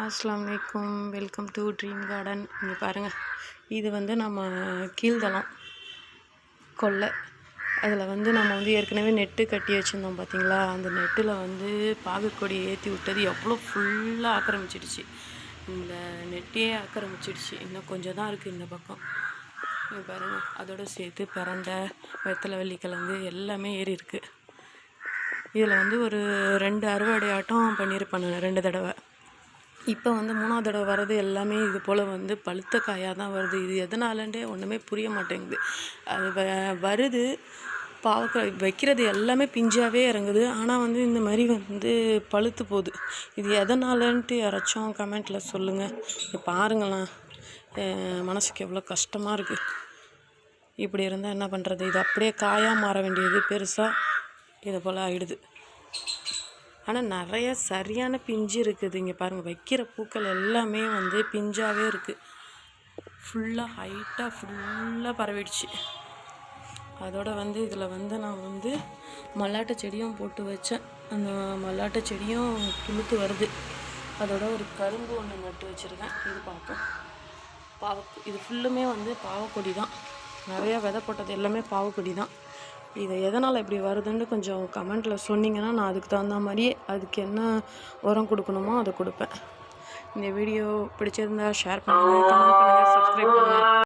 அஸ்ஸலாமு அலைக்கும். Welcome to dream garden. இங்கே பாருங்கள், இது வந்து நம்ம கீழ்தளம் கொல்லை. அதில் வந்து நம்ம வந்து ஏற்கனவே நெட்டு கட்டி வச்சுருந்தோம் பார்த்தீங்களா. அந்த நெட்டில் வந்து பாகக்கொடி ஏற்றி விட்டது எவ்வளோ ஃபுல்லாக ஆக்கிரமிச்சிடுச்சு. இந்த நெட்டையே ஆக்கிரமிச்சிடுச்சு. இன்னும் கொஞ்சம் தான் இருக்குது இந்த பக்கம். இங்கே பாருங்கள், அதோடு சேர்த்து பிரண்டை, வெத்தலை, வெள்ளிக்கிழங்கு எல்லாமே ஏறி இருக்குது. இதில் வந்து ஒரு 2 அறுவடை ஆட்டம் பண்ணியிருப்பேன் நான் 2 தடவை. இப்போ வந்து 3ஆவது தடவை வர்றது எல்லாமே இது போல் வந்து பழுத்த காயாக தான் வருது. இது எதனாலன்றே ஒன்றுமே புரிய மாட்டேங்குது. அது வருது, பாவக்காய் வைக்கிறது எல்லாமே பிஞ்சாகவே இறங்குது. ஆனால் வந்து இந்த மாதிரி வந்து பழுத்து போகுது. இது எதனாலன்ட்டு யாராச்சும் கமெண்ட்டில் சொல்லுங்கள். இது பாருங்களேன், மனசுக்கு எவ்வளோ கஷ்டமாக இருக்குது. இப்படி இருந்தால் என்ன பண்ணுறது? இது அப்படியே காயாக மாற வேண்டியது பெருசாக இதை போல் ஆகிடுது. ஆனால் நிறைய சரியான பிஞ்சு இருக்குது. இங்கே பாருங்கள், வைக்கிற பூக்கள் எல்லாமே வந்து பிஞ்சாகவே இருக்குது. ஃபுல்லாக ஹைட்டாக ஃபுல்லாக பரவிடுச்சு. அதோடு வந்து இதில் வந்து நான் வந்து மல்லாட்டை செடியும் போட்டு வச்சேன். அந்த மல்லாட்டை செடியும் துளுத்து வருது. அதோட ஒரு கரும்பு ஒன்று நட்டு வச்சுருக்கேன். இது பார்ப்போம். இது ஃபுல்லுமே வந்து பாவக்கொடி தான். நிறையா விதை போட்டது எல்லாமே பாவக்கொடி தான். இது எதனால் இப்படி வருதுன்னு கொஞ்சம் கமெண்ட்டில் சொன்னீங்கன்னா நான் அதுக்கு தகுந்த மாதிரியே அதுக்கு என்ன உரம் கொடுக்கணுமோ அதை கொடுப்பேன். இந்த வீடியோ பிடிச்சிருந்தா ஷேர் பண்ணுங்கள், கமெண்ட் பண்ணுங்கள், சப்ஸ்கிரைப் பண்ணுங்கள்.